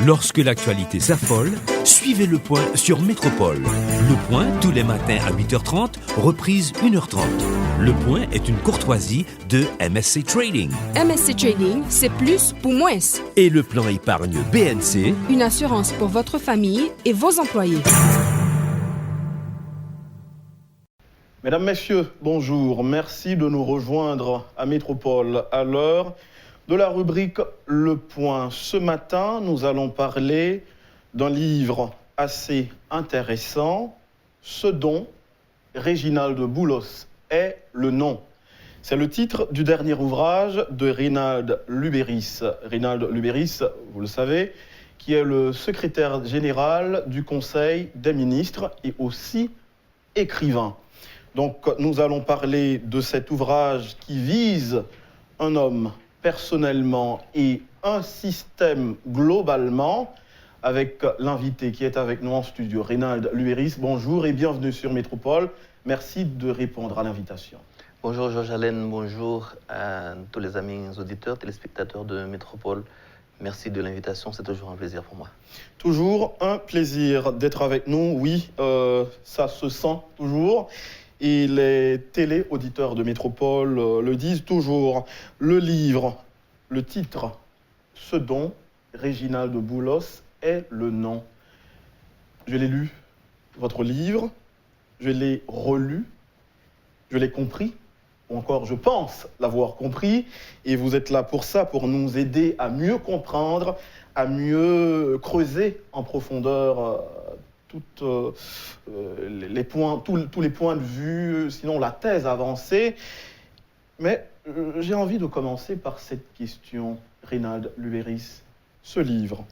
Lorsque l'actualité s'affole, suivez Le Point sur Métropole. Le Point, tous les matins à 8h30, reprise 1h30. Le Point est une courtoisie de MSC Trading. MSC Trading, c'est plus pour moins. Et le plan épargne BNC, une assurance pour votre famille et vos employés. Mesdames, Messieurs, bonjour. Merci de nous rejoindre à Métropole à l'heure de la rubrique Le Point. Ce matin, nous allons parler d'un livre assez intéressant, Ce dont Réginald Boulos est le nom. C'est le titre du dernier ouvrage de Rinald Lubéris. Rinald Lubéris, vous le savez, qui est le secrétaire général du Conseil des ministres et aussi écrivain. Donc, nous allons parler de cet ouvrage qui vise un homme personnellement et un système globalement, avec l'invité qui est avec nous en studio, Rinald Lubéris. Bonjour et bienvenue sur Métropole. Merci de répondre à l'invitation. Bonjour Georges Allen, bonjour à tous les amis auditeurs, téléspectateurs de Métropole. Merci de l'invitation, c'est toujours un plaisir pour moi. Toujours un plaisir d'être avec nous, oui, ça se sent toujours. Et les télé-auditeurs de Métropole le disent toujours. Le livre, le titre, Ce dont Réginald Boulos est le nom. Je l'ai lu, votre livre, je l'ai relu, je l'ai compris, ou encore je pense l'avoir compris, et vous êtes là pour ça, pour nous aider à mieux comprendre, à mieux creuser en profondeur tous les points de vue, sinon la thèse avancée. Mais j'ai envie de commencer par cette question, Rinald Lubéris. Ce livre,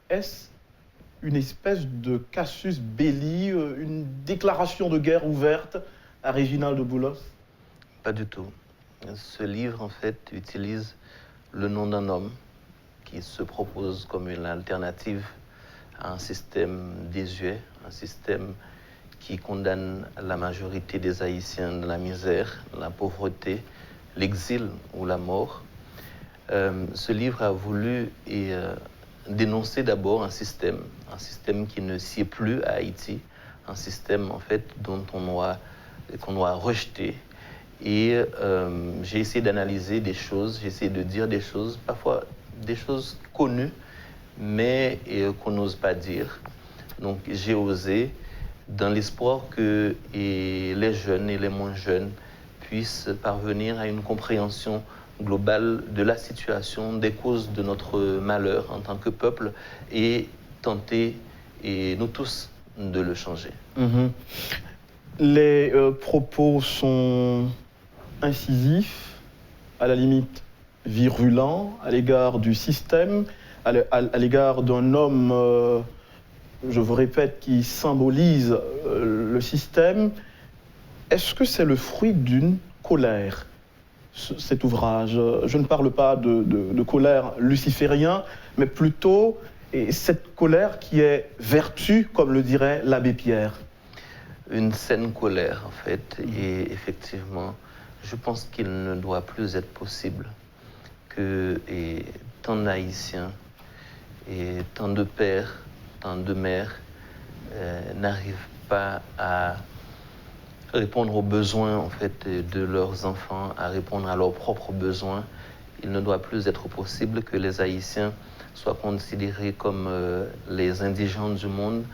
est-ce une espèce de casus belli, une déclaration de guerre ouverte à Réginald Boulos? Pas du tout. Ce livre, en fait, utilise le nom d'un homme qui se propose comme une alternative à un système désuet, un système qui condamne la majorité des Haïtiens dans la misère, la pauvreté, l'exil ou la mort. Ce livre a voulu dénoncer d'abord un système qui ne sied plus à Haïti, un système en fait qu'on doit rejeter. Et j'ai essayé d'analyser des choses, j'ai essayé de dire des choses, parfois des choses connues, mais qu'on n'ose pas dire. Donc j'ai osé, dans l'espoir que les jeunes et les moins jeunes puissent parvenir à une compréhension globale de la situation, des causes de notre malheur en tant que peuple, et tenter, et nous tous, de le changer. Les propos sont incisifs, à la limite virulents, à l'égard du système, à l'égard d'un homme, je vous répète, qui symbolise le système. Est-ce que c'est le fruit d'une colère, cet ouvrage? Je ne parle pas de colère luciférienne, mais plutôt cette colère qui est vertu, comme le dirait l'abbé Pierre. Une saine colère, en fait, et effectivement, je pense qu'il ne doit plus être possible que tant d'Haïtiens et tant de pères, tant de mères n'arrivent pas à répondre aux besoins en fait de leurs enfants, à répondre à leurs propres besoins. Il ne doit plus être possible que les Haïtiens soient considérés comme les indigents du monde,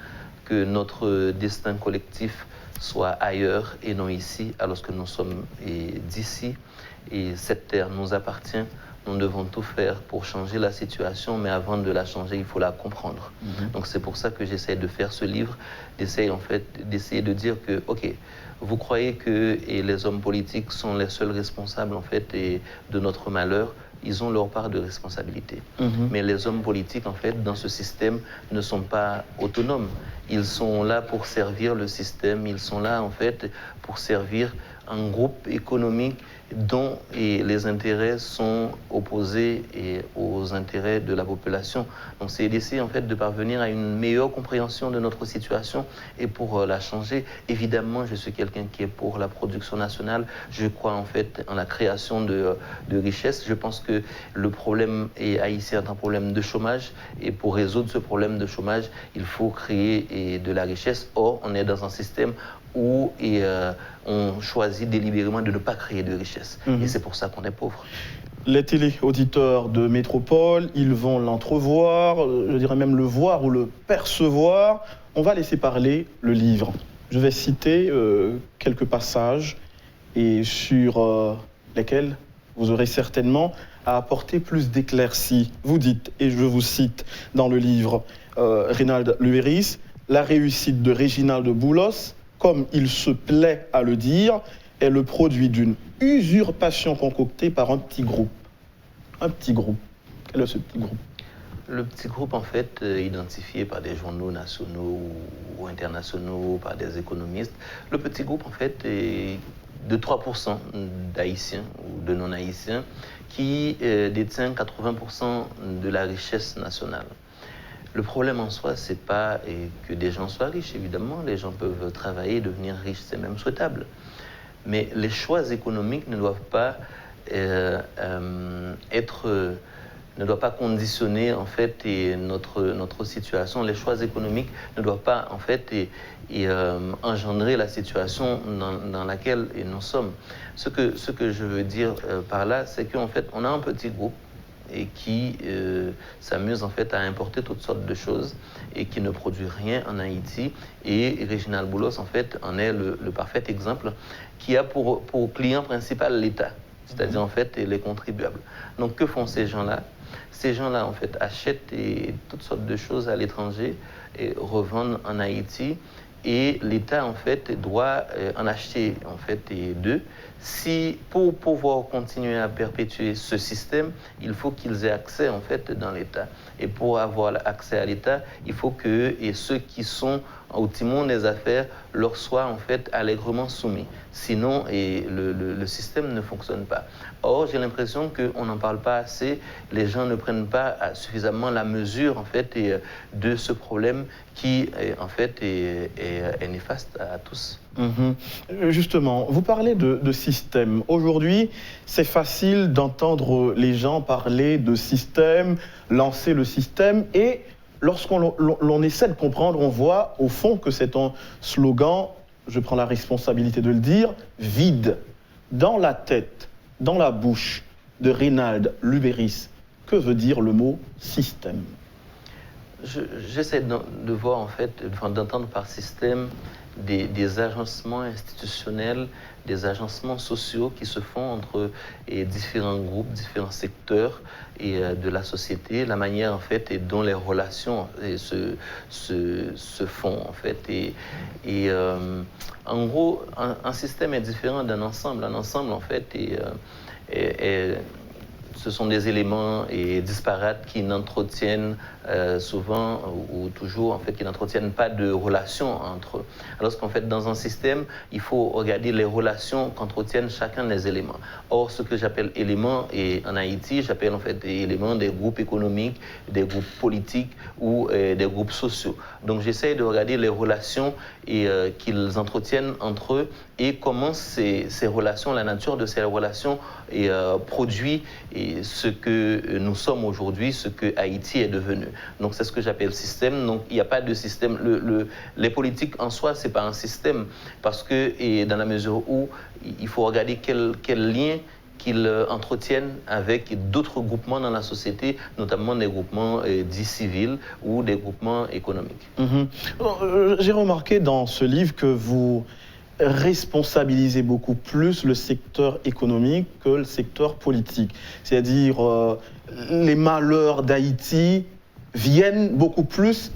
que notre destin collectif soit ailleurs et non ici, alors que nous sommes d'ici et cette terre nous appartient. Nous devons tout faire pour changer la situation, mais avant de la changer, il faut la comprendre. Donc c'est pour ça que j'essaie de faire ce livre, d'essayer de dire que, ok, vous croyez que les hommes politiques sont les seuls responsables en fait de notre malheur. Ils ont leur part de responsabilité. Mais les hommes politiques, en fait, dans ce système, ne sont pas autonomes. Ils sont là pour servir le système. Ils sont là, en fait, pour servir un groupe économique dont les intérêts sont opposés aux intérêts de la population. Donc c'est d'essayer en fait de parvenir à une meilleure compréhension de notre situation et pour la changer. Évidemment, je suis quelqu'un qui est pour la production nationale. Je crois en fait en la création de richesses. Je pense que le problème haïtien est un problème de chômage et pour résoudre ce problème de chômage, il faut créer de la richesse. Or, on est dans un système où on choisit délibérément de ne pas créer de richesse. Et c'est pour ça qu'on est pauvre. Les téléauditeurs de Métropole, ils vont l'entrevoir, je dirais même le voir ou le percevoir. On va laisser parler le livre. Je vais citer quelques passages et sur lesquels vous aurez certainement à apporter plus d'éclaircies. Vous dites, et je vous cite dans le livre Reynald Lubéris, « La réussite de Réginald Boulos, comme il se plaît à le dire, est le produit d'une usurpation concoctée par un petit groupe. » Un petit groupe. Quel est ce petit groupe? Le petit groupe, en fait, identifié par des journaux nationaux ou internationaux, par des économistes. Le petit groupe, en fait, est de 3% d'Haïtiens ou de non-Haïtiens qui détient 80% de la richesse nationale. Le problème en soi, c'est pas que des gens soient riches, évidemment. Les gens peuvent travailler, devenir riches, c'est même souhaitable. Mais les choix économiques ne doivent pas ne doivent pas conditionner en fait notre situation. Les choix économiques ne doivent pas en fait engendrer la situation dans laquelle nous sommes. Ce que je veux dire par là, c'est qu'en fait, on a un petit groupe et qui s'amuse en fait à importer toutes sortes de choses et qui ne produit rien en Haïti. Et Réginald Boulos en fait en est le parfait exemple, qui a pour client principal l'État, c'est-à-dire en fait les contribuables. Donc que font ces gens-là? Ces gens-là en fait achètent toutes sortes de choses à l'étranger et revendent en Haïti. Et l'État, en fait, doit en acheter, en fait, d'eux. Si, pour pouvoir continuer à perpétuer ce système, il faut qu'ils aient accès, en fait, dans l'État. Et pour avoir accès à l'État, il faut que ceux qui sont au timon des affaires leur soient, en fait, allègrement soumis. Sinon, le système ne fonctionne pas. Or, j'ai l'impression qu'on n'en parle pas assez. Les gens ne prennent pas suffisamment la mesure, en fait, de ce problème qui, en fait, est néfaste à tous. Justement, vous parlez de système. Aujourd'hui, c'est facile d'entendre les gens parler de système, lancer le système, et lorsqu'on essaie de comprendre, on voit au fond que c'est un slogan, je prends la responsabilité de le dire, vide. Dans la tête, dans la bouche de Reynald Lubéris, que veut dire le mot système? J'essaie de voir, en fait, d'entendre par système des agencements institutionnels, des agencements sociaux qui se font entre différents groupes, différents secteurs de la société, la manière, en fait, et dont les relations se font, en fait. En gros, un système est différent d'un ensemble. Un ensemble, en fait, ce sont des éléments disparates qui n'entretiennent souvent ou toujours, en fait, qui n'entretiennent pas de relations entre eux. Alors qu'en fait, dans un système, il faut regarder les relations qu'entretiennent chacun des éléments. Or, ce que j'appelle éléments, et en Haïti, j'appelle en fait des éléments des groupes économiques, des groupes politiques ou des groupes sociaux. Donc, j'essaie de regarder les relations qu'ils entretiennent entre eux et comment ces relations, la nature de ces relations produit ce que nous sommes aujourd'hui, ce que Haïti est devenu. Donc c'est ce que j'appelle système. Donc il n'y a pas de système. Les politiques en soi, c'est pas un système parce que dans la mesure où il faut regarder quel lien qu'ils entretiennent avec d'autres groupements dans la société, notamment des groupements dits civils ou des groupements économiques. J'ai remarqué dans ce livre que vous responsabiliser beaucoup plus le secteur économique que le secteur politique. C'est-à-dire les malheurs d'Haïti viennent beaucoup plus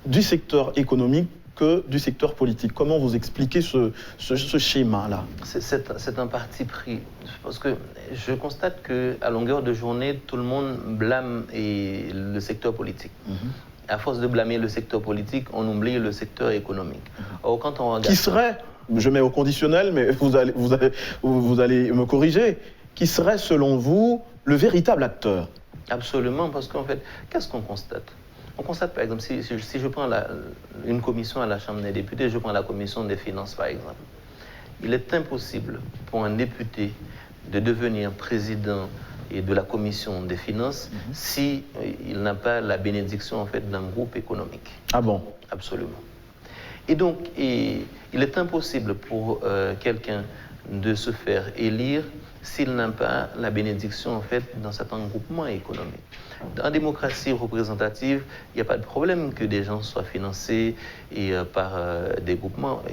du secteur économique que du secteur politique. Comment vous expliquez ce schéma-là? C'est un parti pris. Parce que je constate qu'à longueur de journée, tout le monde blâme le secteur politique. À force de blâmer le secteur politique, on oublie le secteur économique. Or, quand on regarde... Qui serait je mets au conditionnel, mais vous allez me corriger, qui serait selon vous le véritable acteur? Absolument, parce qu'en fait, qu'est-ce qu'on constate? On constate par exemple, si je prends une commission à la Chambre des députés, je prends la commission des finances par exemple. Il est impossible pour un député de devenir président et de la commission des finances si il n'a pas la bénédiction en fait d'un groupe économique. Ah bon? Absolument. Et donc, il est impossible pour quelqu'un de se faire élire s'il n'a pas la bénédiction en fait d'un certain groupement économique. En démocratie représentative, il n'y a pas de problème que des gens soient financés par des groupements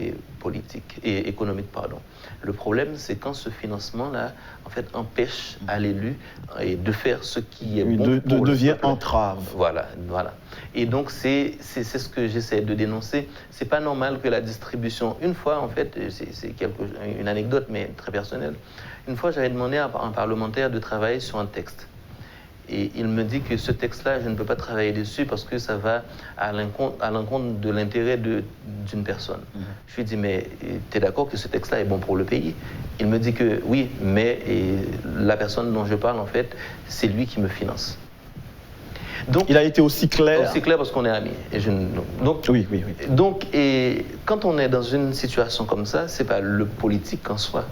politiques et économiques, pardon. Le problème, c'est quand ce financement-là, en fait, empêche à l'élu de faire ce qui est bon pour devient entrave. Voilà, voilà. Et donc, c'est ce que j'essaie de dénoncer. C'est pas normal que la distribution, une fois, en fait, c'est une anecdote, mais très personnelle. Une fois, j'avais demandé à un parlementaire de travailler sur un texte. Et il me dit que ce texte-là, je ne peux pas travailler dessus parce que ça va à l'encontre de l'intérêt d'une personne. Je lui dis, mais tu es d'accord que ce texte-là est bon pour le pays? Il me dit que oui, mais la personne dont je parle, en fait, c'est lui qui me finance. Donc, il a été aussi clair. Aussi clair parce qu'on est amis. Donc, oui. Donc, quand on est dans une situation comme ça, c'est pas le politique en soi.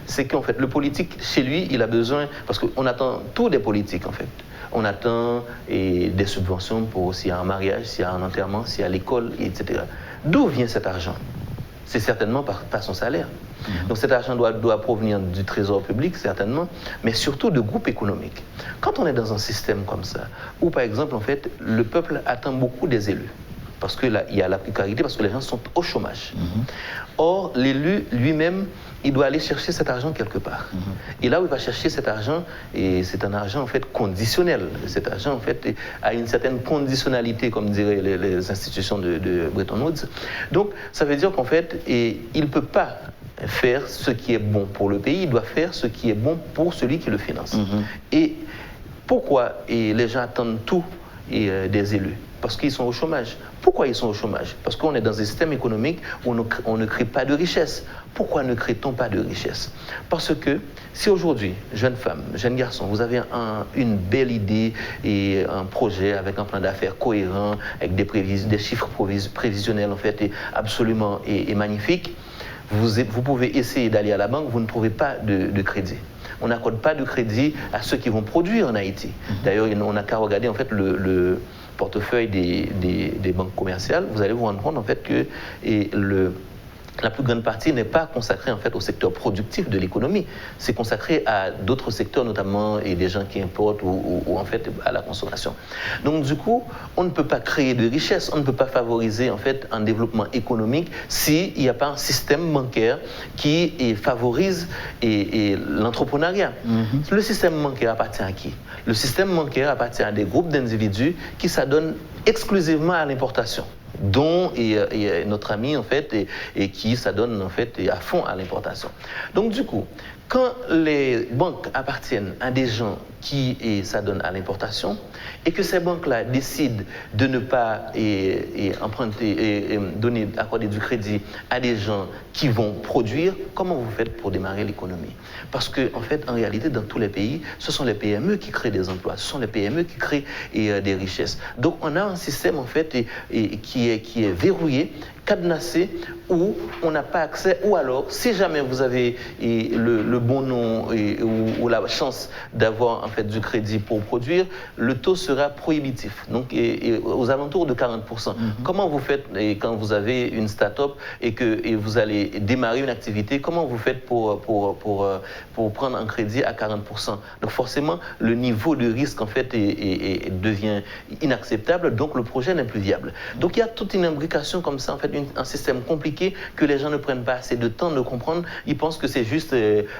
C'est qu'en fait, le politique, chez lui, il a besoin, parce qu'on attend tout des politiques, en fait. On attend des subventions pour s'il y a un mariage, s'il y a un enterrement, s'il y a l'école, etc. D'où vient cet argent? C'est certainement par son salaire. Donc cet argent doit provenir du trésor public, certainement, mais surtout de groupes économiques. Quand on est dans un système comme ça, où par exemple, en fait, le peuple attend beaucoup des élus, parce qu'il y a la précarité, parce que les gens sont au chômage. Or, l'élu lui-même, il doit aller chercher cet argent quelque part. Et là où il va chercher cet argent, et c'est un argent en fait conditionnel. Cet argent en fait a une certaine conditionnalité, comme diraient les institutions de Bretton Woods. Donc, ça veut dire qu'en fait, il ne peut pas faire ce qui est bon pour le pays, il doit faire ce qui est bon pour celui qui le finance. Et pourquoi les gens attendent tout des élus? Parce qu'ils sont au chômage. Pourquoi ils sont au chômage? Parce qu'on est dans un système économique où on ne crée pas de richesse. Pourquoi ne crée-t-on pas de richesse? Parce que si aujourd'hui, jeune femme, jeune garçon, vous avez une belle idée et un projet avec un plan d'affaires cohérent, avec des chiffres prévisionnels en fait absolument magnifiques, vous pouvez essayer d'aller à la banque, vous ne trouvez pas de crédit. On n'accorde pas de crédit à ceux qui vont produire en Haïti. D'ailleurs, on n'a qu'à regarder en fait le portefeuille des banques commerciales, vous allez vous rendre compte en fait que la plus grande partie n'est pas consacrée en fait au secteur productif de l'économie, c'est consacré à d'autres secteurs, notamment des gens qui importent ou en fait à la consommation. Donc du coup, on ne peut pas créer de richesse, on ne peut pas favoriser en fait un développement économique s'il n'y a pas un système bancaire qui favorise l'entrepreneuriat. Le système bancaire appartient à qui? Le système bancaire appartient à des groupes d'individus qui s'adonnent exclusivement à l'importation, dont notre ami en fait et qui s'adonne en fait à fond à l'importation. Donc du coup, quand les banques appartiennent à des gens qui s'adonnent à l'importation et que ces banques-là décident de ne pas emprunter accorder du crédit à des gens qui vont produire, comment vous faites pour démarrer l'économie? Parce que en fait, en réalité, dans tous les pays, ce sont les PME qui créent des emplois, ce sont les PME qui créent des richesses. Donc on a un système en fait qui est verrouillé, cadenassé, où on n'a pas accès, ou alors, si jamais vous avez le bon nom ou la chance d'avoir en fait du crédit pour produire, le taux sera prohibitif, donc aux alentours de 40%. Comment vous faites quand vous avez une start-up et vous allez démarrer une activité, comment vous faites pour prendre un crédit à 40%? Donc forcément, le niveau de risque en fait devient inacceptable, donc le projet n'est plus viable. Donc il y a toute une imbrication comme ça, en fait, un système compliqué que les gens ne prennent pas assez de temps de comprendre. Ils pensent que c'est juste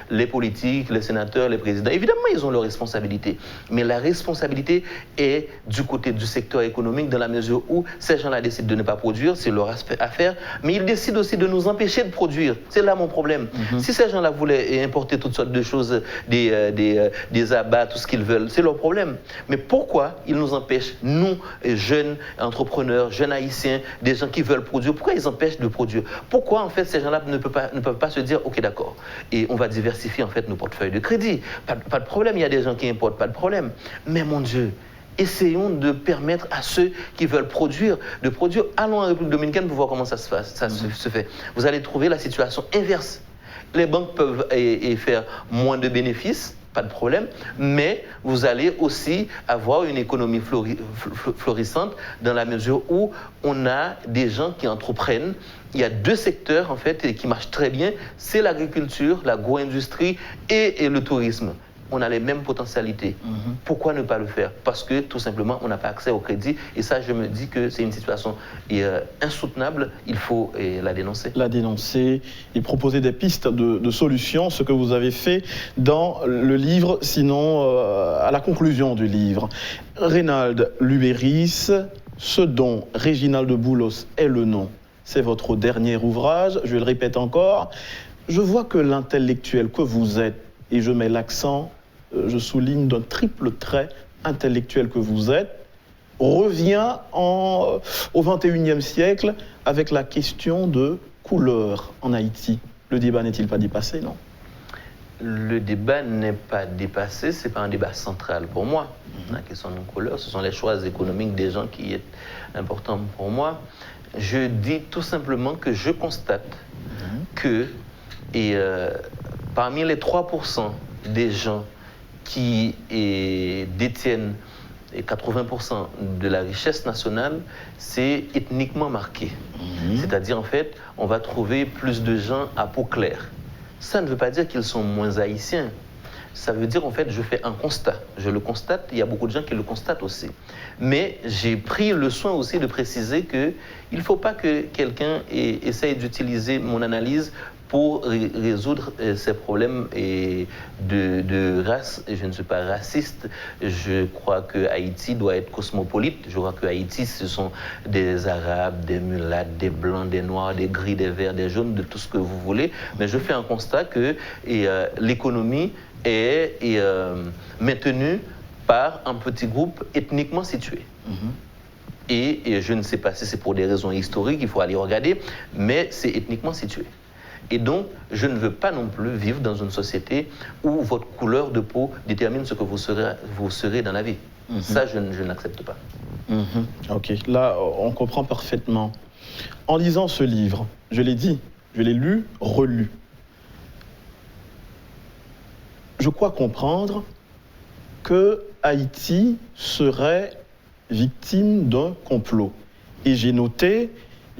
les politiques, les sénateurs, les présidents. Évidemment, ils ont leurs responsabilités. Mais la responsabilité est du côté du secteur économique dans la mesure où ces gens-là décident de ne pas produire, c'est leur affaire, mais ils décident aussi de nous empêcher de produire. C'est là mon problème. Si ces gens-là voulaient importer toutes sortes de choses, des abats, tout ce qu'ils veulent, c'est leur problème. Mais pourquoi ils nous empêchent, nous, jeunes entrepreneurs, jeunes haïtiens, des gens qui veulent produire, pourquoi ils empêchent de produire? Pourquoi en fait ces gens-là ne peuvent pas se dire ok d'accord, et on va diversifier en fait nos portefeuilles de crédit, pas de problème, il y a des gens qui importent, pas de problème, mais mon Dieu, essayons de permettre à ceux qui veulent produire, de produire. Allons en République dominicaine pour voir comment ça se fait. Vous allez trouver la situation inverse. Les banques peuvent faire moins de bénéfices, pas de problème, mais vous allez aussi avoir une économie florissante dans la mesure où on a des gens qui entreprennent. Il y a 2 secteurs en fait qui marchent très bien, c'est l'agriculture, l'agro-industrie et le tourisme. On a les mêmes potentialités. Pourquoi ne pas le faire? Parce que tout simplement, on n'a pas accès au crédit. Et ça, je me dis que c'est une situation insoutenable. Il faut la dénoncer. La dénoncer et proposer des pistes de solutions, ce que vous avez fait dans le livre, sinon à la conclusion du livre. Reynald Lubéris, ce dont Réginald de Boulos est le nom, c'est votre dernier ouvrage. Je le répète encore. Je vois que l'intellectuel que vous êtes, et je mets l'accent, je souligne d'un triple trait intellectuel que vous êtes, revient au XXIe siècle avec la question de couleur en Haïti. Le débat n'est-il pas dépassé, non? Le débat n'est pas dépassé, ce n'est pas un débat central pour moi. La question de couleur, ce sont les choix économiques des gens qui est important pour moi. Je dis tout simplement que je constate que parmi les 3% des gens qui détiennent 80% de la richesse nationale, c'est ethniquement marqué. C'est-à-dire, en fait, on va trouver plus de gens à peau claire. Ça ne veut pas dire qu'ils sont moins haïtiens. Ça veut dire, en fait, je fais un constat. Je le constate, il y a beaucoup de gens qui le constatent aussi. Mais j'ai pris le soin aussi de préciser qu'il ne faut pas que quelqu'un essaye d'utiliser mon analyse pour résoudre ces problèmes de race. Je ne suis pas raciste. Je crois que Haïti doit être cosmopolite. Je crois que Haïti, ce sont des Arabes, des mulattes, des Blancs, des Noirs, des Gris, des Verts, des Jaunes, de tout ce que vous voulez. Mais je fais un constat que l'économie est maintenue par un petit groupe ethniquement situé. Et je ne sais pas si c'est pour des raisons historiques, il faut aller regarder, mais c'est ethniquement situé. Et donc, je ne veux pas non plus vivre dans une société où votre couleur de peau détermine ce que vous serez dans la vie. Ça, je n'accepte pas. Ok, là, on comprend parfaitement. En lisant ce livre, je l'ai dit, je l'ai lu, relu. Je crois comprendre que Haïti serait victime d'un complot. Et j'ai noté,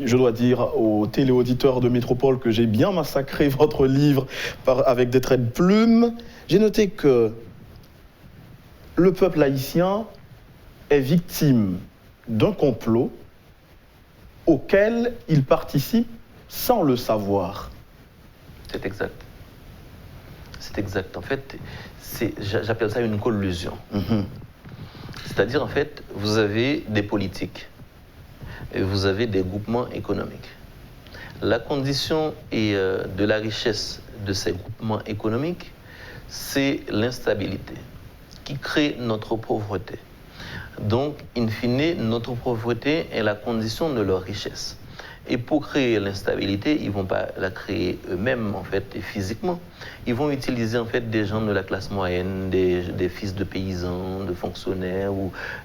je dois dire aux téléauditeurs de Métropole que j'ai bien massacré votre livre avec des traits de plume. J'ai noté que le peuple haïtien est victime d'un complot auquel il participe sans le savoir. C'est exact. C'est exact. En fait, j'appelle ça une collusion. C'est-à-dire, en fait, vous avez des politiques et vous avez des groupements économiques. La condition de la richesse de ces groupements économiques, c'est l'instabilité qui crée notre pauvreté. Donc, in fine, notre pauvreté est la condition de leur richesse. Et pour créer l'instabilité, ils ne vont pas la créer eux-mêmes, en fait, physiquement. Ils vont utiliser, en fait, des gens de la classe moyenne, des fils de paysans, de fonctionnaires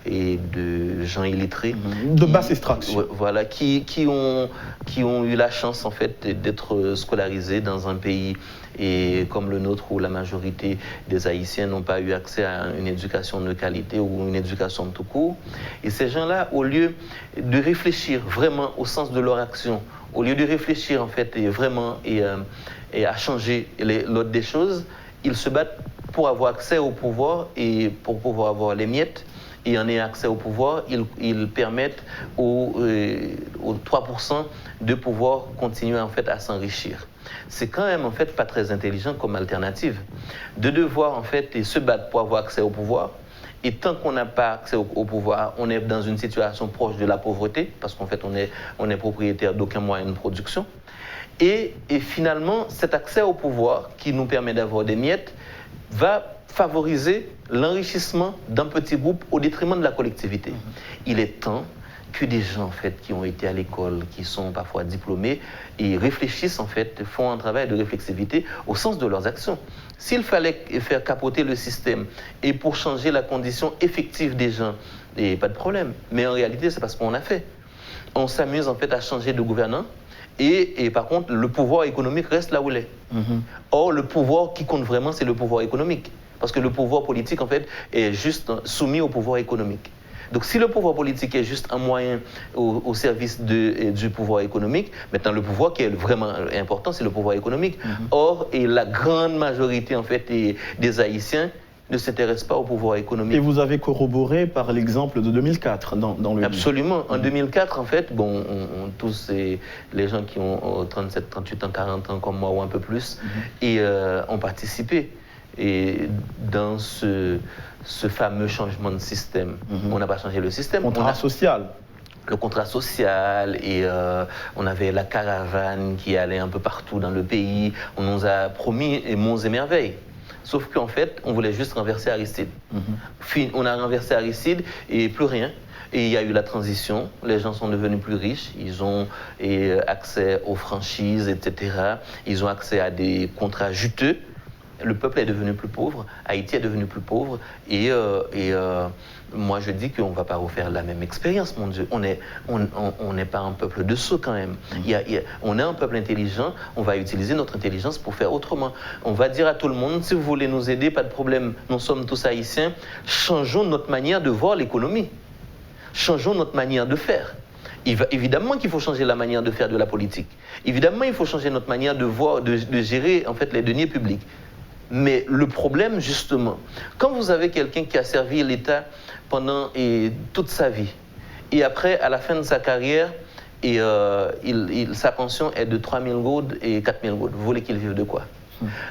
et de gens illettrés. De basse extraction. Voilà, qui ont eu la chance, en fait, d'être scolarisés dans un pays comme le nôtre, où la majorité des Haïtiens n'ont pas eu accès à une éducation de qualité ou une éducation de tout court. Et ces gens-là, au lieu de réfléchir vraiment au sens de leur action, au lieu de réfléchir en fait vraiment et à changer l'ordre des choses, ils se battent pour avoir accès au pouvoir et pour pouvoir avoir les miettes. Et en ayant accès au pouvoir, ils permettent aux 3% de pouvoir continuer en fait à s'enrichir. C'est quand même en fait pas très intelligent comme alternative de devoir en fait se battre pour avoir accès au pouvoir. Et tant qu'on n'a pas accès au pouvoir, on est dans une situation proche de la pauvreté, parce qu'en fait, on est propriétaire d'aucun moyen de production. Et finalement, cet accès au pouvoir, qui nous permet d'avoir des miettes, va favoriser l'enrichissement d'un petit groupe au détriment de la collectivité. Il est temps que des gens en fait qui ont été à l'école, qui sont parfois diplômés et réfléchissent en fait, font un travail de réflexivité au sens de leurs actions. S'il fallait faire capoter le système et pour changer la condition effective des gens, et pas de problème. Mais en réalité, c'est pas ce qu'on a fait. On s'amuse en fait à changer de gouvernant et par contre, le pouvoir économique reste là où il est. Or, le pouvoir qui compte vraiment, c'est le pouvoir économique. Parce que le pouvoir politique, en fait, est juste soumis au pouvoir économique. Donc, si le pouvoir politique est juste un moyen au service du pouvoir économique, maintenant, le pouvoir qui est vraiment important, c'est le pouvoir économique. Or, et la grande majorité, en fait, des Haïtiens ne s'intéressent pas au pouvoir économique. Et vous avez corroboré par l'exemple de 2004 dans le Absolument. En 2004, en fait, bon, tous les gens qui ont 37, 38 ans, 40 ans comme moi ou un peu plus, et ont participé. Et dans ce fameux changement de système, on n'a pas changé le système. Contrat social. Le contrat social, et on avait la caravane qui allait un peu partout dans le pays. On nous a promis monts et merveilles. Sauf qu'en fait, on voulait juste renverser Aristide. On a renversé Aristide et plus rien. Et il y a eu la transition, les gens sont devenus plus riches, ils ont accès aux franchises, etc. Ils ont accès à des contrats juteux. Le peuple est devenu plus pauvre, Haïti est devenu plus pauvre, et moi je dis qu'on ne va pas refaire la même expérience, mon Dieu. On n'est pas un peuple de sots quand même. On est un peuple intelligent, on va utiliser notre intelligence pour faire autrement. On va dire à tout le monde, si vous voulez nous aider, pas de problème, nous sommes tous haïtiens, changeons notre manière de voir l'économie. Changeons notre manière de faire. Évidemment qu'il faut changer la manière de faire de la politique. Évidemment, il faut changer notre manière de voir, de gérer en fait les deniers publics. Mais le problème, justement, quand vous avez quelqu'un qui a servi l'État pendant toute sa vie, et après, à la fin de sa carrière, sa pension est de 3 000 gourdes et 4 000 gourdes, vous voulez qu'il vive de quoi?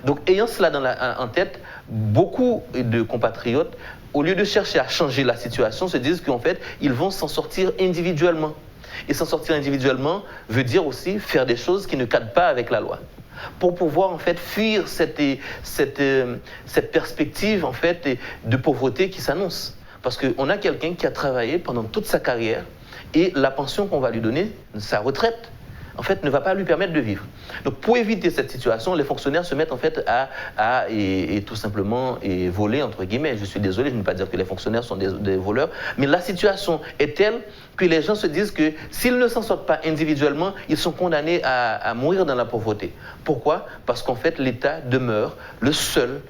Donc, ayant cela en tête, beaucoup de compatriotes, au lieu de chercher à changer la situation, se disent qu'en fait, ils vont s'en sortir individuellement. Et s'en sortir individuellement veut dire aussi faire des choses qui ne cadrent pas avec la loi, pour pouvoir en fait fuir cette perspective en fait de pauvreté qui s'annonce. Parce qu'on a quelqu'un qui a travaillé pendant toute sa carrière et la pension qu'on va lui donner, sa retraite, en fait, ne va pas lui permettre de vivre. Donc, pour éviter cette situation, les fonctionnaires se mettent en fait à tout simplement voler, entre guillemets. Je suis désolé, je ne veux pas dire que les fonctionnaires sont des voleurs, mais la situation est telle que les gens se disent que s'ils ne s'en sortent pas individuellement, ils sont condamnés à mourir dans la pauvreté. Pourquoi? Parce qu'en fait, l'État demeure le seul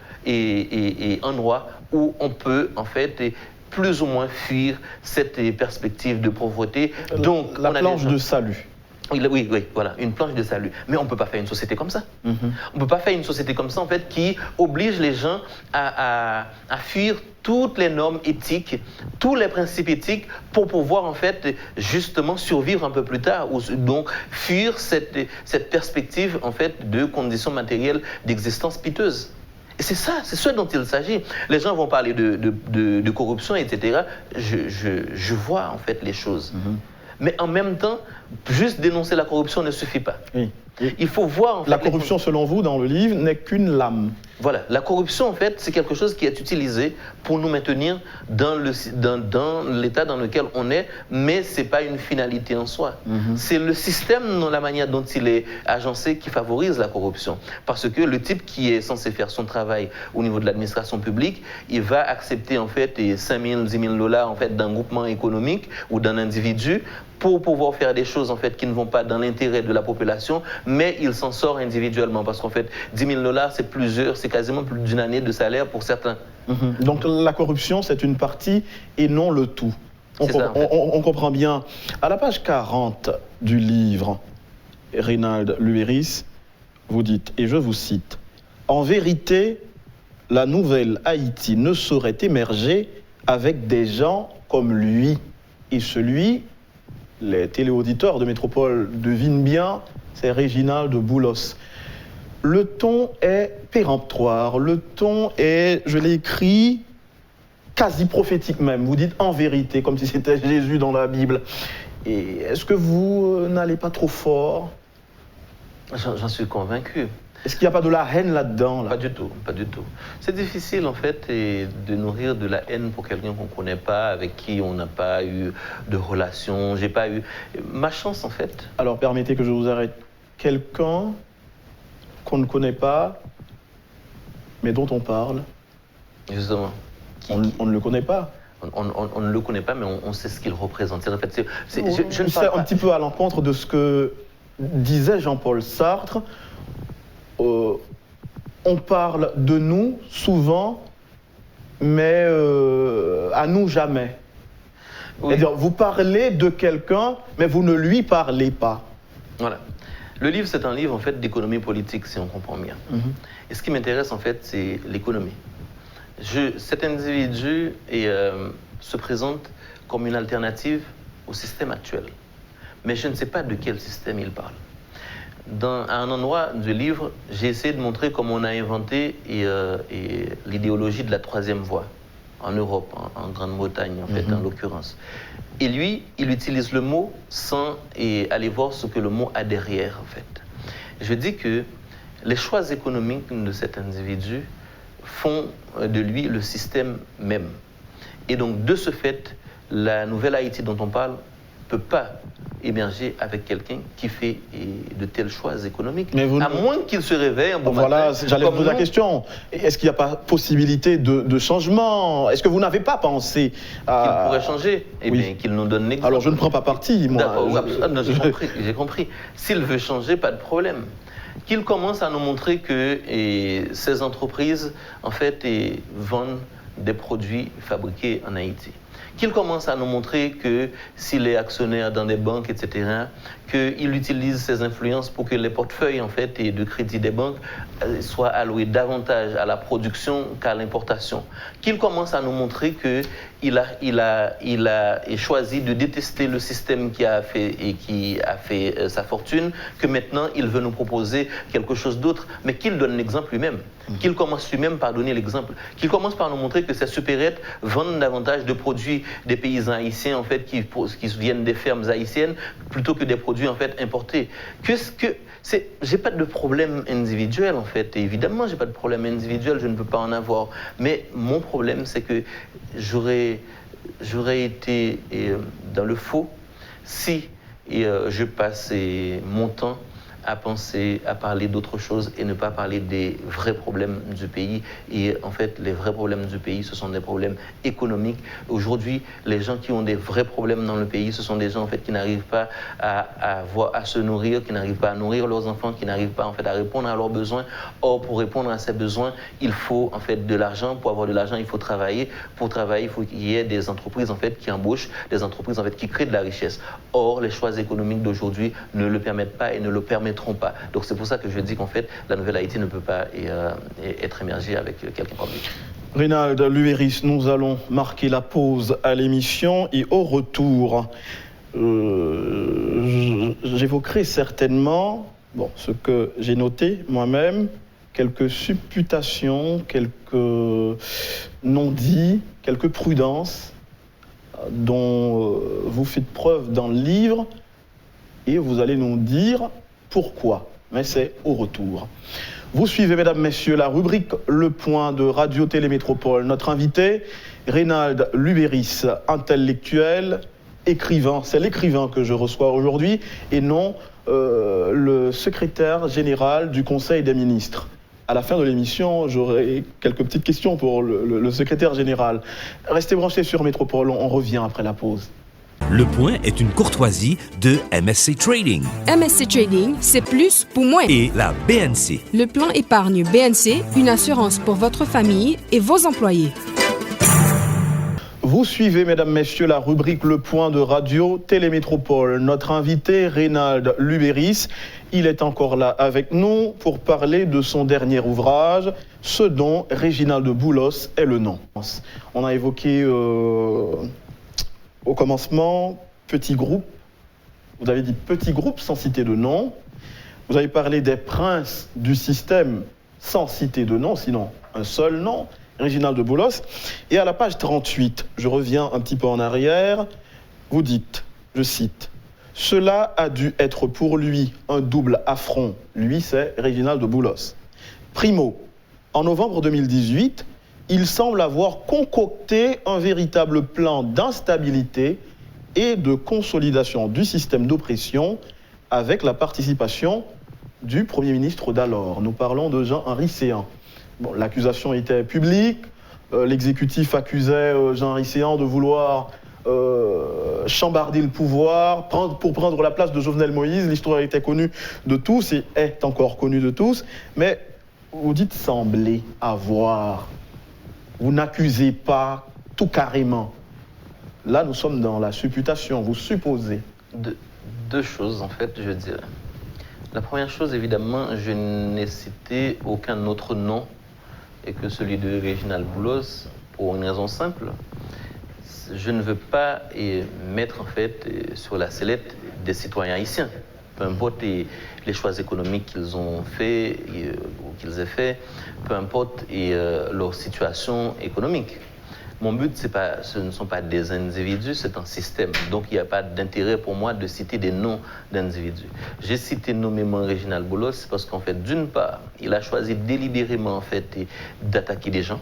endroit où on peut, en fait, plus ou moins fuir cette perspective de pauvreté. Donc, la planche de salut. Oui, voilà, une planche de salut. Mais on ne peut pas faire une société comme ça. On ne peut pas faire une société comme ça, en fait, qui oblige les gens à fuir toutes les normes éthiques, tous les principes éthiques pour pouvoir, en fait, justement survivre un peu plus tard. Donc, fuir cette perspective, en fait, de conditions matérielles d'existence piteuse. Et c'est ça, c'est ce dont il s'agit. Les gens vont parler de corruption, etc. Je vois, en fait, les choses. Mais en même temps, juste dénoncer la corruption ne suffit pas. Oui. Il faut voir... En fait, la corruption, selon vous, dans le livre, n'est qu'une lame. Voilà. La corruption, en fait, c'est quelque chose qui est utilisé pour nous maintenir dans l'état dans lequel on est, mais ce n'est pas une finalité en soi. C'est le système, la manière dont il est agencé, qui favorise la corruption. Parce que le type qui est censé faire son travail au niveau de l'administration publique, il va accepter, en fait, 5 000, 10 000 $ en fait, d'un groupement économique ou d'un individu pour pouvoir faire des choses, en fait, qui ne vont pas dans l'intérêt de la population, mais il s'en sort individuellement. Parce qu'en fait, 10 000 $, c'est quasiment plus d'une année de salaire pour certains. Donc la corruption, c'est une partie et non le tout. On comprend bien. À la page 40 du livre, Reynald Luéris, vous dites, et je vous cite, « En vérité, la nouvelle Haïti ne saurait émerger avec des gens comme lui. » Et celui, les téléauditeurs de Métropole devinent bien, c'est Réginald de Boulos. Le ton est péremptoire, le ton est, je l'ai écrit, quasi prophétique même. Vous dites en vérité, comme si c'était Jésus dans la Bible. Et est-ce que vous n'allez pas trop fort? J'en suis convaincu. Est-ce qu'il n'y a pas de la haine là-dedans là? Pas du tout, pas du tout. C'est difficile en fait de nourrir de la haine pour quelqu'un qu'on ne connaît pas, avec qui on n'a pas eu de relation, j'ai pas eu... Ma chance en fait. Alors permettez que je vous arrête. Quelqu'un qu'on ne connaît pas, mais dont on parle, Justement. on ne le connaît pas. On ne le connaît pas, mais on sait ce qu'il représente. En fait, je ne C'est parle pas... un petit peu à l'encontre de ce que disait Jean-Paul Sartre. On parle de nous souvent, mais à nous jamais. Oui. C'est-à-dire, vous parlez de quelqu'un, mais vous ne lui parlez pas. Voilà. Le livre, c'est un livre en fait d'économie politique, si on comprend bien. Et ce qui m'intéresse en fait, c'est l'économie. Cet individu se présente comme une alternative au système actuel. Mais je ne sais pas de quel système il parle. À un endroit du livre, j'ai essayé de montrer comment on a inventé l'idéologie de la troisième voie en Europe, en Grande-Bretagne en fait, en l'occurrence. Et lui, il utilise le mot sans aller voir ce que le mot a derrière en fait. Je dis que les choix économiques de cet individu font de lui le système même. Et donc, de ce fait, la nouvelle Haïti dont on parle ne peut pas émerger avec quelqu'un qui fait de tels choix économiques, à moins qu'il se réveille un bon matin. Voilà, j'allais vous poser la question. Est-ce qu'il n'y a pas possibilité de changement? Est-ce que vous n'avez pas pensé à... Qu'il pourrait changer? Eh bien, qu'il nous donne l'exemple. Alors, je ne prends pas parti, moi. D'accord, j'ai compris. S'il veut changer, pas de problème. Qu'il commence à nous montrer que ces entreprises, en fait, vendent des produits fabriqués en Haïti. Qu'il commence à nous montrer que s'il est actionnaire dans des banques, etc., qu'il utilise ses influences pour que les portefeuilles en fait, et de crédit des banques soient alloués davantage à la production qu'à l'importation. Qu'il commence à nous montrer qu'il a choisi de détester le système qui a fait sa fortune, que maintenant il veut nous proposer quelque chose d'autre, mais qu'il donne l'exemple lui-même. Qu'il commence lui-même par donner l'exemple. Qu'il commence par nous montrer que ces supérettes vendent davantage de produits des paysans haïtiens en fait, qui viennent des fermes haïtiennes plutôt que des produits en fait importés. J'ai pas de problème individuel en fait. Et évidemment, j'ai pas de problème individuel, je ne peux pas en avoir. Mais mon problème, c'est que j'aurais été dans le faux si je passais mon temps à parler d'autre chose et ne pas parler des vrais problèmes du pays. Et en fait, les vrais problèmes du pays, ce sont des problèmes économiques. Aujourd'hui, les gens qui ont des vrais problèmes dans le pays, ce sont des gens en fait qui n'arrivent pas à se nourrir, qui n'arrivent pas à nourrir leurs enfants, qui n'arrivent pas en fait à répondre à leurs besoins. Or, pour répondre à ces besoins, il faut en fait de l'argent. Pour avoir de l'argent, il faut travailler. Pour travailler, il faut qu'il y ait des entreprises en fait qui embauchent, des entreprises en fait qui créent de la richesse. Or, les choix économiques d'aujourd'hui ne le permettent pas et ne le permettront pas. Donc c'est pour ça que je dis qu'en fait, la nouvelle Haïti ne peut pas être émergée avec quelqu'un comme lui. Reynald Luberis, nous allons marquer la pause à l'émission et au retour, j'évoquerai certainement ce que j'ai noté moi-même, quelques supputations, quelques non-dits, quelques prudences dont vous faites preuve dans le livre et vous allez nous dire pourquoi, mais c'est au retour. Vous suivez, mesdames, messieurs, la rubrique Le Point de Radio-Télé Métropole. Notre invité, Reynald Luberis, intellectuel, écrivain. C'est l'écrivain que je reçois aujourd'hui et non le secrétaire général du Conseil des ministres. À la fin de l'émission, j'aurai quelques petites questions pour le secrétaire général. Restez branchés sur Métropole, on revient après la pause. Le Point est une courtoisie de MSC Trading MSC Trading, c'est plus pour moins. et la BNC. Le plan épargne BNC, une assurance pour votre famille et vos employés. Vous suivez, mesdames, messieurs, la rubrique Le Point de Radio Télémétropole. Notre invité, Reynald Luberis, il est encore là avec nous pour parler de son dernier ouvrage, ce dont Réginald Boulos est le nom. On a évoqué au commencement petit groupe. Vous avez dit petit groupe sans citer de nom. Vous avez parlé des princes du système sans citer de nom, sinon un seul nom. Réginald Boulos. Et à la page 38, je reviens un petit peu en arrière, vous dites, je cite, « Cela a dû être pour lui un double affront. Lui, c'est Réginald Boulos. Primo, en novembre 2018, il semble avoir concocté un véritable plan d'instabilité et de consolidation du système d'oppression avec la participation du Premier ministre d'alors. Nous parlons de Jean-Henri Séan. Bon, l'accusation était publique, l'exécutif accusait Jean-Henri Séan de vouloir chambarder le pouvoir, pour prendre la place de Jovenel Moïse. L'histoire était connue de tous et est encore connue de tous, mais vous dites sembler avoir. Vous n'accusez pas tout carrément. Là, nous sommes dans la supputation, vous supposez. Deux choses, en fait, je dirais. La première chose, évidemment, je n'ai cité aucun autre nom et que celui de Réginald Boulos, pour une raison simple. Je ne veux pas mettre, en fait, sur la sellette des citoyens haïtiens. Peu importe les choix économiques qu'ils ont faits ou qu'ils aient faits, peu importe leur situation économique. Mon but, ce ne sont pas des individus, c'est un système. Donc, il n'y a pas d'intérêt pour moi de citer des noms d'individus. J'ai cité nommément Réginald Boulos parce qu'en fait, d'une part, il a choisi délibérément en fait d'attaquer des gens.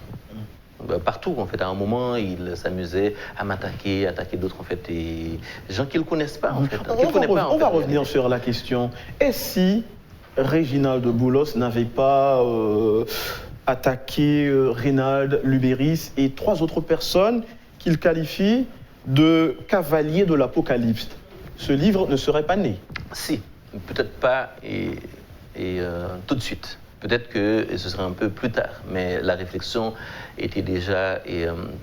Partout, en fait, à un moment, il s'amusait à attaquer d'autres, en fait, et gens qu'il ne connaisse pas, en fait. On va revenir sur la question. Et si Réginald Boulos n'avait pas attaqué Reynald Lubéris et 3 autres personnes qu'il qualifie de cavaliers de l'Apocalypse, ce livre ne serait pas né? Si, peut-être pas tout de suite. Peut-être que ce serait un peu plus tard, mais la réflexion était déjà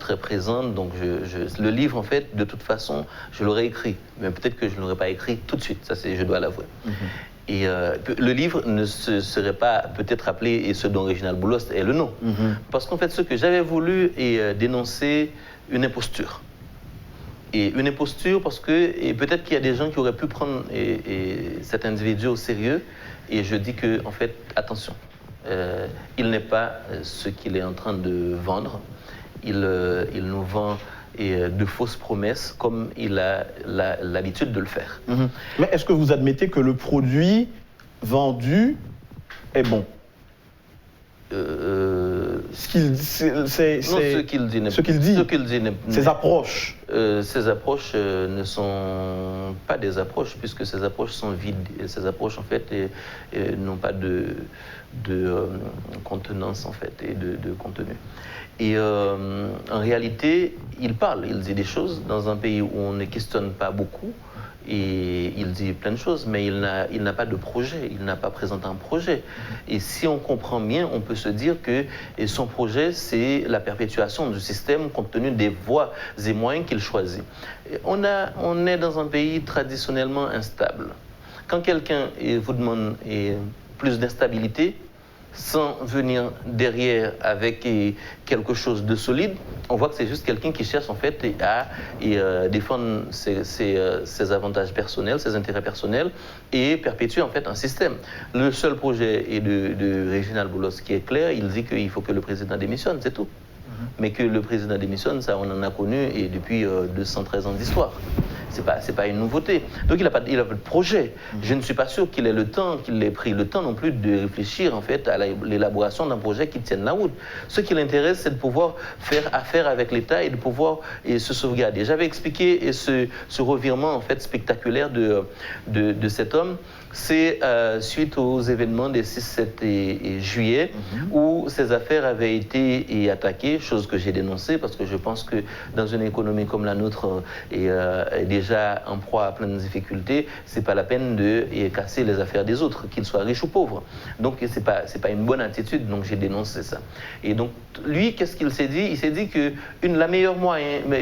très présente. Donc le livre, en fait, de toute façon, je l'aurais écrit. Mais peut-être que je ne l'aurais pas écrit tout de suite, ça je dois l'avouer. Et le livre ne se serait pas peut-être appelé et ce dont Réginald Boulos est le nom. Parce qu'en fait, ce que j'avais voulu est dénoncer une imposture. Et une imposture parce que peut-être qu'il y a des gens qui auraient pu prendre cet individu au sérieux. Et je dis que, en fait, attention, il n'est pas ce qu'il est en train de vendre. Il nous vend de fausses promesses comme il a l'habitude de le faire. Mais est-ce que vous admettez que le produit vendu est bon? Ce qu'il dit, ses approches. Ces approches ne sont pas des approches, puisque ces approches sont vides. Et ces approches, en fait, n'ont pas de contenance, en fait, et de contenu. Et en réalité, il parle, il dit des choses dans un pays où on ne questionne pas beaucoup. Et il dit plein de choses, mais il n'a pas de projet, il n'a pas présenté un projet. Et si on comprend bien, on peut se dire que son projet, c'est la perpétuation du système compte tenu des voies et moyens qu'il choisit. On est dans un pays traditionnellement instable. Quand quelqu'un vous demande plus d'instabilité, sans venir derrière avec quelque chose de solide, on voit que c'est juste quelqu'un qui cherche en fait à défendre ses avantages personnels, ses intérêts personnels et perpétuer en fait un système. Le seul projet est de Réginald Boulos qui est clair, il dit qu'il faut que le président démissionne, c'est tout. Mais que le président démissionne, ça on en a connu depuis 213 ans d'histoire. C'est pas une nouveauté. Donc il a pas de projet. Je ne suis pas sûr qu'il ait pris le temps non plus de réfléchir en fait à l'élaboration d'un projet qui tienne la route. Ce qui l'intéresse, c'est de pouvoir faire affaire avec l'État et de pouvoir se sauvegarder. J'avais expliqué ce revirement en fait spectaculaire de cet homme. C'est suite aux événements des 6-7 et juillet où ces affaires avaient été attaquées, chose que j'ai dénoncée parce que je pense que dans une économie comme la nôtre déjà en proie à plein de difficultés, c'est pas la peine de casser les affaires des autres, qu'ils soient riches ou pauvres. Donc c'est pas une bonne attitude, donc j'ai dénoncé ça. Et donc lui, qu'est-ce qu'il s'est dit? Il s'est dit que la meilleure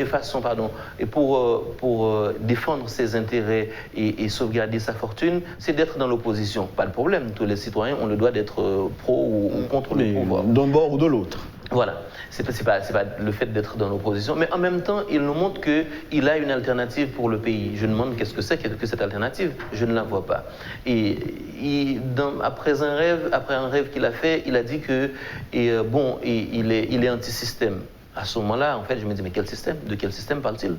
façon pour défendre ses intérêts et sauvegarder sa fortune, c'est d'être dans l'opposition. Pas de problème, tous les citoyens ont le droit d'être pro ou contre le pouvoir. D'un bord ou de l'autre. Voilà, c'est pas le fait d'être dans l'opposition, mais en même temps, il nous montre qu'il a une alternative pour le pays. Je me demande qu'est-ce que c'est que cette alternative. Je ne la vois pas. Et après un rêve qu'il a fait, il a dit que il est anti-système. À ce moment-là, en fait, je me dis, mais quel système? De quel système parle-t-il?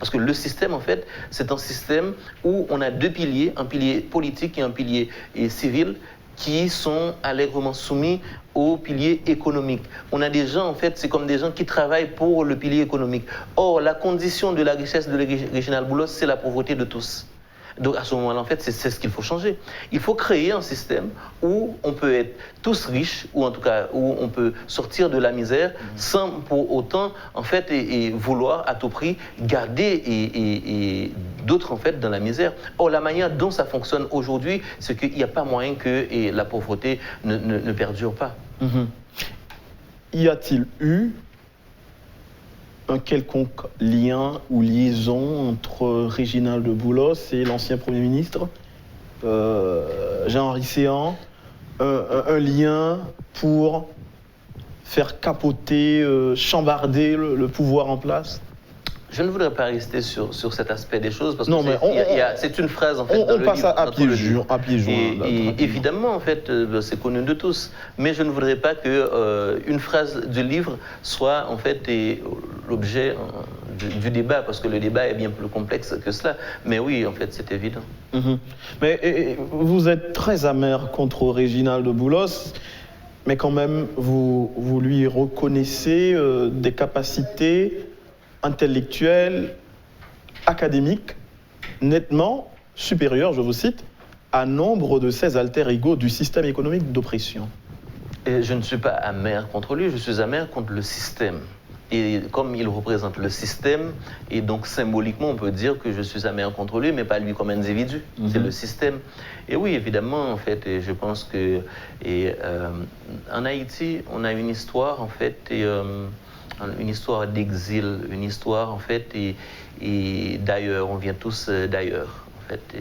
Parce que le système, en fait, c'est un système où on a deux piliers, un pilier politique et un pilier civil, qui sont allègrement soumis au pilier économique. On a des gens, en fait, c'est comme des gens qui travaillent pour le pilier économique. Or, la condition de la richesse de Réginald Boulos, c'est la pauvreté de tous. Donc à ce moment-là, en fait, c'est ce qu'il faut changer. Il faut créer un système où on peut être tous riches, ou en tout cas où on peut sortir de la misère sans pour autant, en fait, et vouloir à tout prix garder et d'autres, en fait, dans la misère. Or, la manière dont ça fonctionne aujourd'hui, c'est qu'il n'y a pas moyen que la pauvreté ne perdure pas. Y a-t-il eu un quelconque lien ou liaison entre Réginald Boulos et l'ancien Premier ministre Jean-Henri Séan, un lien pour faire capoter, chambarder le pouvoir en place? Je ne voudrais pas rester sur cet aspect des choses parce non, que c'est une phrase en fait. On passe à pieds joints. Et évidemment, en fait, c'est connu de tous. Mais je ne voudrais pas que une phrase du livre soit en fait l'objet du débat parce que le débat est bien plus complexe que cela. Mais oui, en fait, c'est évident. Mais vous êtes très amer contre Réginald Boulos. Mais quand même, vous lui reconnaissez des capacités intellectuelles, académiques, nettement supérieures, je vous cite, à nombre de ces alter-ego du système économique d'oppression. Et je ne suis pas amer contre lui, je suis amer contre le système. Et comme il représente le système, et donc symboliquement, on peut dire que je suis amer contre lui, mais pas lui comme individu. C'est le système. Et oui, évidemment, en fait, et je pense que en Haïti, on a une histoire, en fait, une histoire d'exil, une histoire, en fait, et d'ailleurs, on vient tous d'ailleurs. En fait,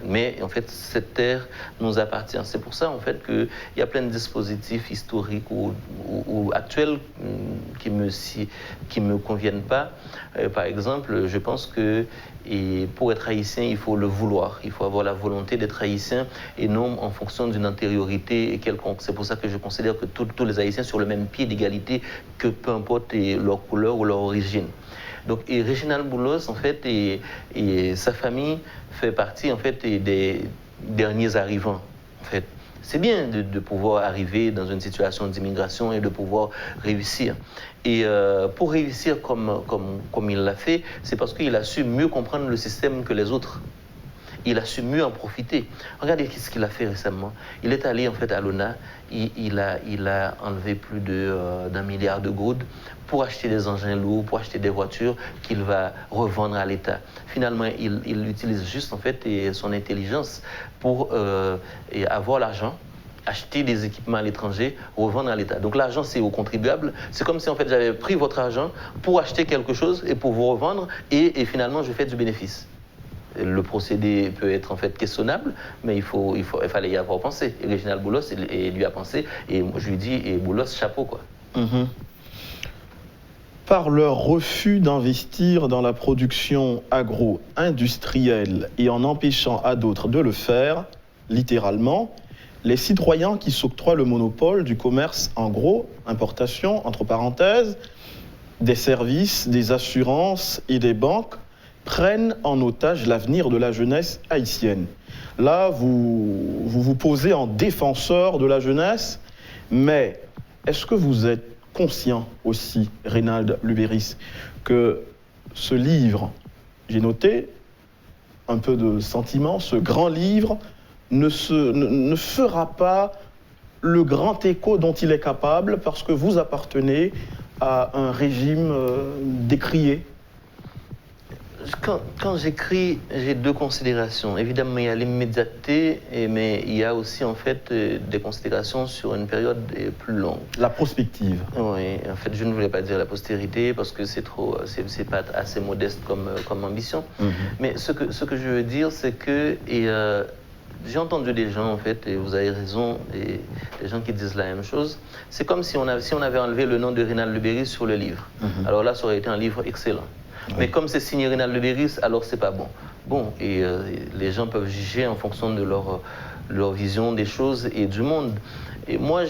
mais en fait, cette terre nous appartient. C'est pour ça, en fait, qu'il y a plein de dispositifs historiques ou actuels qui me conviennent pas. Par exemple, je pense que pour être haïtien, il faut le vouloir. Il faut avoir la volonté d'être haïtien et non en fonction d'une antériorité quelconque. C'est pour ça que je considère que tous les Haïtiens sont sur le même pied d'égalité, que peu importe leur couleur ou leur origine. Donc, Réginald Boulos, en fait, et sa famille fait partie, en fait, des derniers arrivants, en fait. C'est bien de pouvoir arriver dans une situation d'immigration et de pouvoir réussir. Et pour réussir comme il l'a fait, c'est parce qu'il a su mieux comprendre le système que les autres. Il a su mieux en profiter. Regardez ce qu'il a fait récemment. Il est allé en fait à l'ONA, il a enlevé plus d'1 milliard de gourdes pour acheter des engins lourds, pour acheter des voitures qu'il va revendre à l'État. Finalement, il utilise juste en fait son intelligence pour avoir l'argent, acheter des équipements à l'étranger, revendre à l'État. Donc l'argent, c'est aux contribuables. C'est comme si en fait j'avais pris votre argent pour acheter quelque chose et pour vous revendre et finalement je fais du bénéfice. Le procédé peut être en fait questionnable, mais il fallait y avoir pensé. Et Réginald Boulos lui a pensé, et je lui dis, et Boulos, chapeau quoi. Par leur refus d'investir dans la production agro-industrielle et en empêchant à d'autres de le faire, littéralement, les citoyens qui s'octroient le monopole du commerce en gros, importation, entre parenthèses, des services, des assurances et des banques, prennent en otage l'avenir de la jeunesse haïtienne. Là, vous posez en défenseur de la jeunesse, mais est-ce que vous êtes conscient aussi, Reynald Lubéris, que ce livre, j'ai noté un peu de sentiment, ce grand livre ne fera pas le grand écho dont il est capable parce que vous appartenez à un régime décrié? Quand j'écris, j'ai deux considérations. Évidemment, il y a l'immédiateté, mais il y a aussi en fait des considérations sur une période plus longue. La prospective. Oui, en fait, je ne voulais pas dire la postérité parce que c'est pas assez modeste comme ambition. Mais ce que je veux dire, c'est que j'ai entendu des gens en fait, et vous avez raison, et des gens qui disent la même chose. C'est comme si on avait enlevé le nom de Reynald Lubéris sur le livre. Alors là, ça aurait été un livre excellent. Mais comme c'est signé Reynald Lubéris, alors c'est pas bon. Bon, et les gens peuvent juger en fonction de leur vision des choses et du monde. Et moi,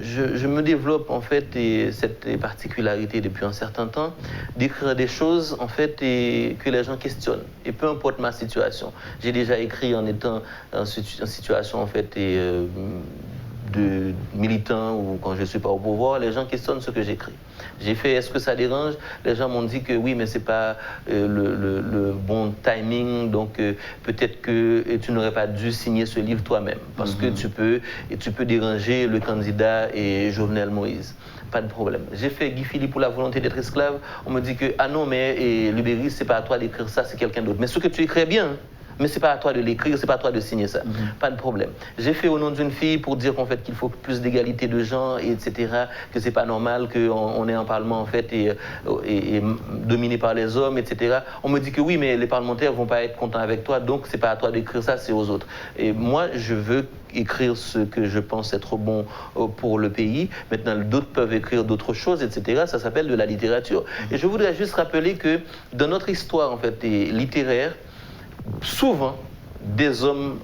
je me développe en fait et cette particularité depuis un certain temps d'écrire des choses en fait et que les gens questionnent et peu importe ma situation. J'ai déjà écrit en étant en situation en fait de militant ou quand je ne suis pas au pouvoir, les gens questionnent ce que j'écris. J'ai fait, est-ce que ça dérange? Les gens m'ont dit que oui, mais ce n'est pas le bon timing, donc peut-être que tu n'aurais pas dû signer ce livre toi-même, parce que tu peux déranger le candidat et Jovenel Moïse. Pas de problème. J'ai fait Guy Philippe pour la volonté d'être esclave. On me dit que, ah non, mais Lubéris, ce n'est pas à toi d'écrire ça, c'est quelqu'un d'autre. Mais ce que tu écris bien, mais c'est pas à toi de l'écrire, c'est pas à toi de signer ça. Pas de problème. J'ai fait Au nom d'une fille pour dire qu'en fait qu'il faut plus d'égalité de genre, etc. Que c'est pas normal qu'on ait un parlement en fait et dominé par les hommes, etc. On me dit que oui, mais les parlementaires vont pas être contents avec toi, donc c'est pas à toi d'écrire ça, c'est aux autres. Et moi, je veux écrire ce que je pense être bon pour le pays. Maintenant, d'autres peuvent écrire d'autres choses, etc. Ça s'appelle de la littérature. Et je voudrais juste rappeler que dans notre histoire en fait littéraire, souvent, des hommes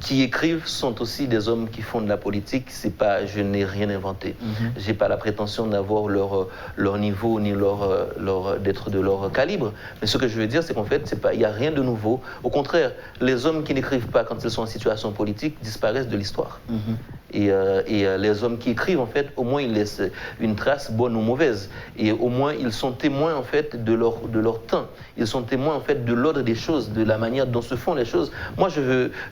qui écrivent sont aussi des hommes qui font de la politique. C'est pas, je n'ai rien inventé. J'ai pas la prétention d'avoir leur niveau ni d'être de leur calibre. Mais ce que je veux dire, c'est qu'en fait, il n'y a rien de nouveau. Au contraire, les hommes qui n'écrivent pas quand ils sont en situation politique disparaissent de l'histoire. Et les hommes qui écrivent, en fait, au moins ils laissent une trace bonne ou mauvaise. Et au moins ils sont témoins, en fait, de leur temps. Ils sont témoins, en fait, de l'ordre des choses, de la manière dont se font les choses. Moi,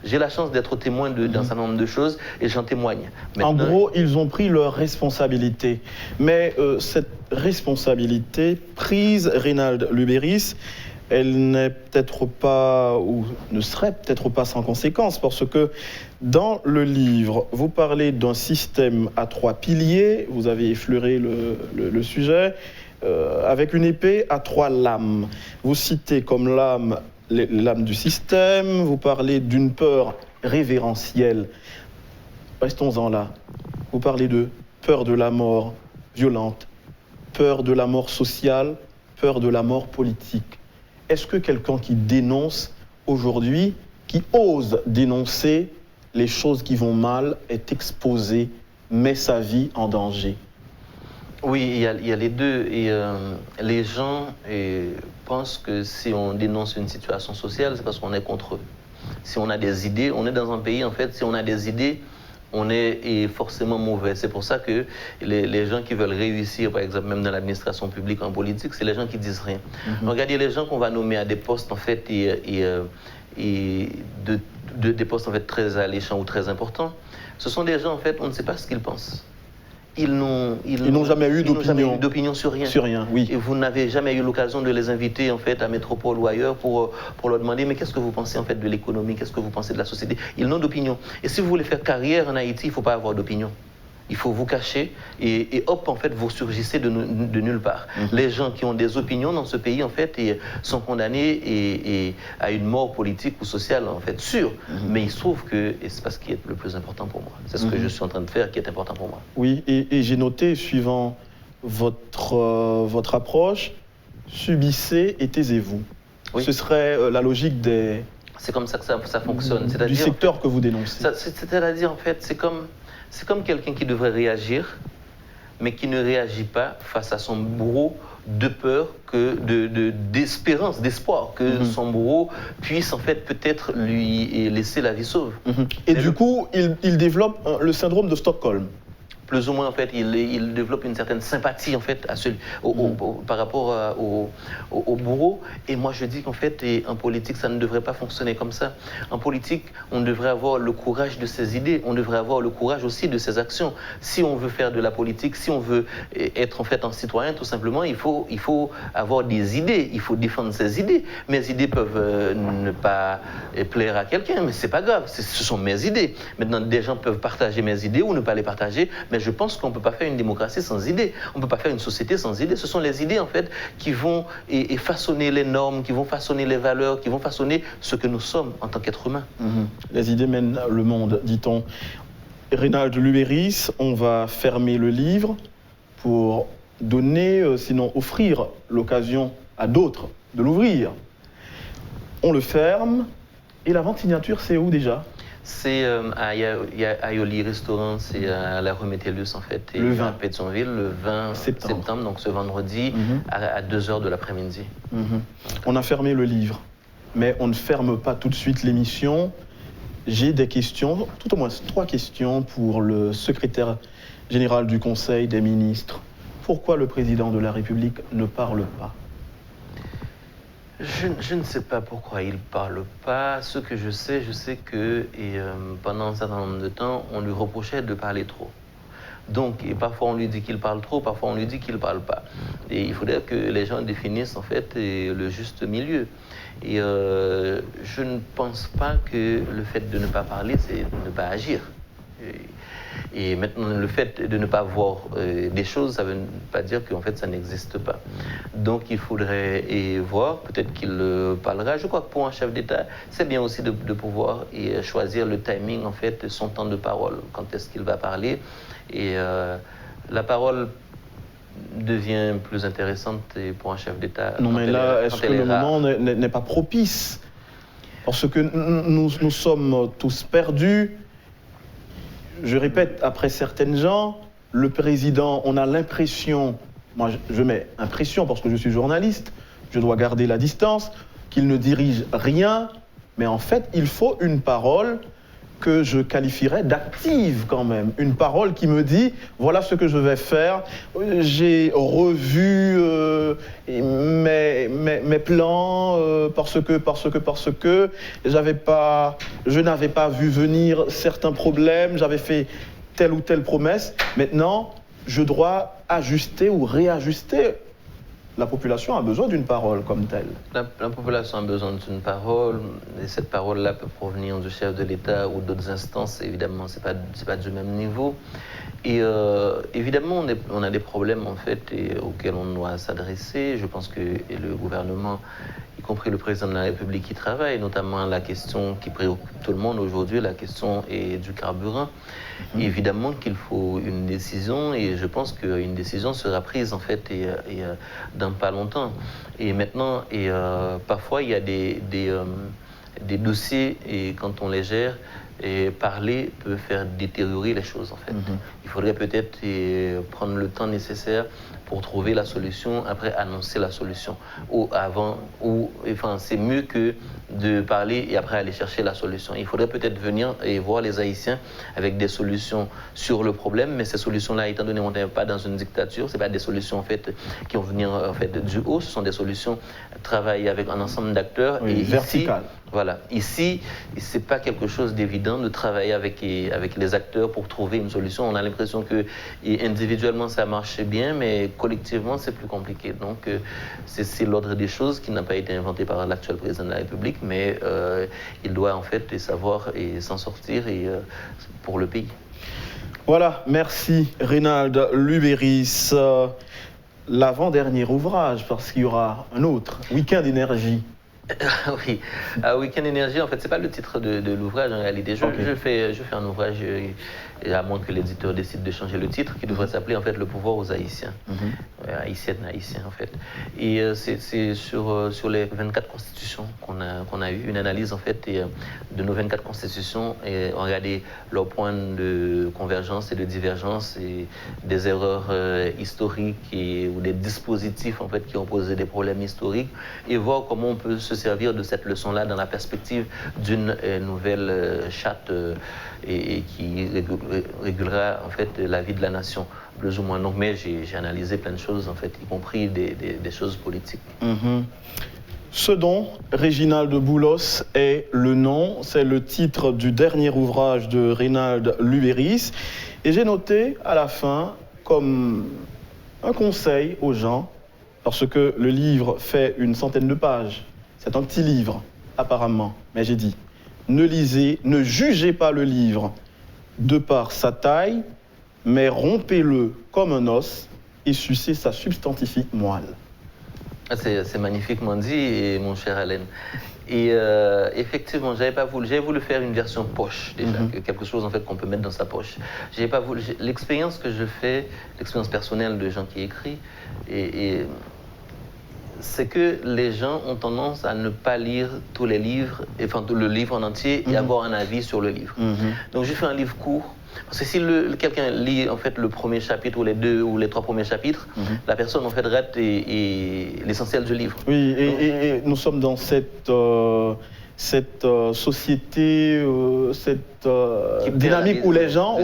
j'ai la chance d'être témoin d'un certain nombre de choses et j'en témoigne. Maintenant, en gros, ils ont pris leur responsabilité. Mais cette responsabilité prise, Reynald Lubéris, elle n'est peut-être pas, ou ne serait peut-être pas sans conséquence, parce que dans le livre, vous parlez d'un système à 3 piliers, vous avez effleuré le sujet, avec une épée à 3 lames. Vous citez comme lame les lames du système, vous parlez d'une peur révérentielle. Restons-en là. Vous parlez de peur de la mort violente, peur de la mort sociale, peur de la mort politique. Est-ce que quelqu'un qui dénonce aujourd'hui, qui ose dénoncer les choses qui vont mal, est exposé, met sa vie en danger? Oui, il y a les deux. Et les gens pensent que si on dénonce une situation sociale, c'est parce qu'on est contre eux. Si on a des idées, on est dans un pays, en fait, si on a des idées, on est forcément mauvais. C'est pour ça que les gens qui veulent réussir, par exemple, même dans l'administration publique, en politique, c'est les gens qui disent rien. Regardez les gens qu'on va nommer à des postes, en fait, des postes, en fait, très alléchants ou très importants. Ce sont des gens, en fait, on ne sait pas ce qu'ils pensent. Ils n'ont jamais eu d'opinion sur rien. Sur rien, oui. Et vous n'avez jamais eu l'occasion de les inviter en fait à Métropole ou ailleurs pour leur demander mais qu'est-ce que vous pensez en fait de l'économie, qu'est-ce que vous pensez de la société. Ils n'ont d'opinion. Et si vous voulez faire carrière en Haïti, il ne faut pas avoir d'opinion. Il faut vous cacher et hop, en fait, vous surgissez de nulle part. Les gens qui ont des opinions dans ce pays, en fait, sont condamnés à une mort politique ou sociale, en fait, sûre. Mais il se trouve que, et c'est pas ce qui est le plus important pour moi, c'est ce que je suis en train de faire qui est important pour moi. Oui, et j'ai noté, suivant votre approche, subissez et taisez-vous. Oui. Ce serait la logique des... C'est comme ça que ça fonctionne. Du secteur que vous dénoncez. C'est-à-dire, en fait, c'est comme quelqu'un qui devrait réagir, mais qui ne réagit pas face à son bourreau de peur, d'espérance, d'espoir que son bourreau puisse en fait peut-être lui laisser la vie sauve. Et du coup, il développe le syndrome de Stockholm. Plus ou moins, en fait, il développe une certaine sympathie, en fait, par rapport au bourreau. Et moi, je dis qu'en fait, en politique, ça ne devrait pas fonctionner comme ça. En politique, on devrait avoir le courage de ses idées. On devrait avoir le courage aussi de ses actions. Si on veut faire de la politique, si on veut être, en fait, un citoyen, tout simplement, il faut avoir des idées. Il faut défendre ses idées. Mes idées peuvent ne pas plaire à quelqu'un, mais c'est pas grave. Ce sont mes idées. Maintenant, des gens peuvent partager mes idées ou ne pas les partager, mais je pense qu'on ne peut pas faire une démocratie sans idées. On ne peut pas faire une société sans idées. Ce sont les idées, en fait, qui vont façonner les normes, qui vont façonner les valeurs, qui vont façonner ce que nous sommes en tant qu'êtres humains. Les idées mènent le monde, dit-on. Reynald Lubéris, on va fermer le livre pour donner, sinon offrir l'occasion à d'autres de l'ouvrir. On le ferme. Et la vente signature, c'est où déjà ? C'est à Yoli Restaurant, c'est à la rue Métellus en fait, et Le 20. à Pétionville, le 20 septembre, donc ce vendredi, à 2h de l'après-midi. On a fermé le livre, mais on ne ferme pas tout de suite l'émission. J'ai des questions, tout au moins 3 questions pour le secrétaire général du Conseil des ministres. Pourquoi le président de la République ne parle pas ? Je ne sais pas pourquoi il ne parle pas. Ce que je sais que pendant un certain nombre de temps, on lui reprochait de parler trop. Donc, et parfois on lui dit qu'il parle trop, parfois on lui dit qu'il ne parle pas. Et il faudrait que les gens définissent en fait le juste milieu. Et je ne pense pas que le fait de ne pas parler, c'est de ne pas agir. Et maintenant, le fait de ne pas voir des choses, ça ne veut pas dire qu'en fait, ça n'existe pas. Donc, il faudrait voir, peut-être qu'il parlera. Je crois que pour un chef d'État, c'est bien aussi de pouvoir choisir le timing, en fait, son temps de parole. Quand est-ce qu'il va parler. Et la parole devient plus intéressante pour un chef d'État. Non, mais là, est-ce que le moment n'est pas propice? Parce que nous sommes tous perdus. Je répète, après certaines gens, le président, on a l'impression, moi je mets impression parce que je suis journaliste, je dois garder la distance, qu'il ne dirige rien, mais en fait, il faut une parole que je qualifierais d'active quand même. Une parole qui me dit, voilà ce que je vais faire. J'ai revu mes plans parce que je n'avais pas vu venir certains problèmes, j'avais fait telle ou telle promesse. Maintenant, je dois ajuster ou réajuster. La population a besoin d'une parole comme telle. La population a besoin d'une parole, et cette parole-là peut provenir du chef de l'État ou d'autres instances. Évidemment, c'est pas du même niveau. Et évidemment, on a des problèmes en fait auxquels on doit s'adresser. Je pense que le gouvernement, y compris le président de la République, y travaille, notamment la question qui préoccupe tout le monde aujourd'hui, la question du carburant. Évidemment qu'il faut une décision, et je pense qu'une décision sera prise en fait dans pas longtemps. Et maintenant, parfois il y a des dossiers, et quand on les gère, et parler peut faire détériorer les choses en fait. Il faudrait peut-être prendre le temps nécessaire pour trouver la solution, après annoncer la solution. Enfin, c'est mieux que de parler et après aller chercher la solution. Il faudrait peut-être venir et voir les Haïtiens avec des solutions sur le problème, mais ces solutions-là, étant donné qu'on n'est pas dans une dictature, ce n'est pas des solutions en fait, qui vont venir en fait, du haut, ce sont des solutions travailler avec un ensemble d'acteurs. Oui, verticales. Voilà. Ici, ce n'est pas quelque chose d'évident de travailler avec les acteurs pour trouver une solution. On a l'impression que individuellement, ça marche bien, mais collectivement, c'est plus compliqué. Donc, c'est l'ordre des choses qui n'a pas été inventé par l'actuel président de la République, mais il doit en fait savoir s'en sortir pour le pays. Voilà, merci Reynald Lubéris. L'avant-dernier ouvrage, parce qu'il y aura un autre, Week-end énergie. Oui, Week-end énergie, en fait, c'est pas le titre de l'ouvrage en réalité. Je fais un ouvrage, à moins que l'éditeur décide de changer le titre, qui devrait s'appeler en fait Le pouvoir aux Haïtiens. Haïtiennes, Haïtiens en fait. Et c'est sur les 24 constitutions qu'on a eu une analyse en fait de nos 24 constitutions, et on a regardé leurs points de convergence et de divergence et des erreurs historiques ou des dispositifs en fait qui ont posé des problèmes historiques, et voir comment on peut se servir de cette leçon-là dans la perspective d'une nouvelle charte et qui régulera en fait la vie de la nation, plus ou moins. Donc, mais j'ai analysé plein de choses en fait, y compris des choses politiques. Ce dont Réginald Boulos est le nom, c'est le titre du dernier ouvrage de Reynald Lubéris. Et j'ai noté à la fin comme un conseil aux gens, parce que le livre fait une centaine de pages. C'est un petit livre, apparemment. Mais j'ai dit, ne jugez pas le livre de par sa taille, mais rompez-le comme un os et sucez sa substantifique moelle. C'est magnifiquement dit, mon cher Alain. Et effectivement, j'avais voulu faire une version poche déjà, quelque chose en fait qu'on peut mettre dans sa poche. J'avais pas voulu. L'expérience que je fais, l'expérience personnelle de gens qui écrivent, et c'est que les gens ont tendance à ne pas lire tous les livres, enfin le livre en entier, et avoir un avis sur le livre. Donc je fais un livre court. Parce que si quelqu'un lit en fait le premier chapitre ou les 2 ou les 3 premiers chapitres, la personne en fait rate l'essentiel du livre. Oui, et nous sommes dans cette société, cette dynamique où les gens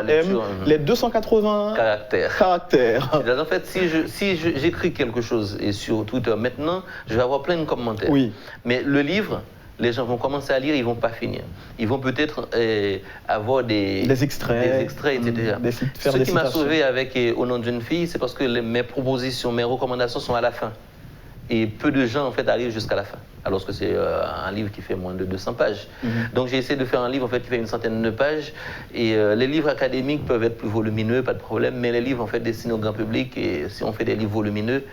aiment les 280 caractères. En fait, si j'écris quelque chose et sur Twitter maintenant, je vais avoir plein de commentaires. Oui. Mais le livre, les gens vont commencer à lire, ils ne vont pas finir. Ils vont peut-être avoir des extraits, etc. Ce qui m'a sauvé avec Au nom d'une fille, c'est parce que mes propositions, mes recommandations sont à la fin. Et peu de gens en fait arrivent jusqu'à la fin, alors que c'est un livre qui fait moins de 200 pages. Donc j'ai essayé de faire un livre en fait qui fait une centaine de pages. Et les livres académiques peuvent être plus volumineux, pas de problème, mais les livres en fait destinés au grand public, et si on fait des livres volumineux,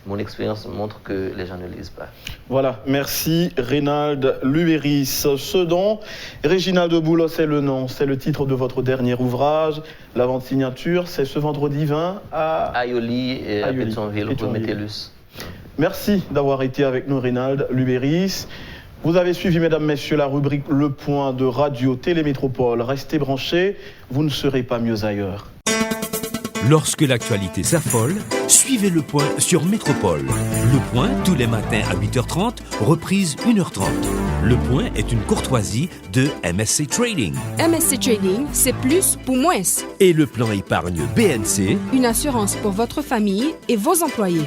mon expérience montre que les gens ne lisent pas. Voilà, merci Reynald Luberis. Ce dont Réginald Boulos, c'est le nom, c'est le titre de votre dernier ouvrage. La vente signature, c'est ce vendredi 20 à Aioli et à Pétionville, rue Métellus. Merci d'avoir été avec nous, Reynald Luberis. Vous avez suivi, mesdames, messieurs, la rubrique Le Point de Radio Télémétropole. Restez branchés, vous ne serez pas mieux ailleurs. Lorsque l'actualité s'affole, suivez Le Point sur Métropole. Le Point, tous les matins à 8h30, reprise 1h30. Le Point est une courtoisie de MSC Trading. MSC Trading, c'est plus pour moins. Et le plan épargne BNC, Une assurance pour votre famille et vos employés.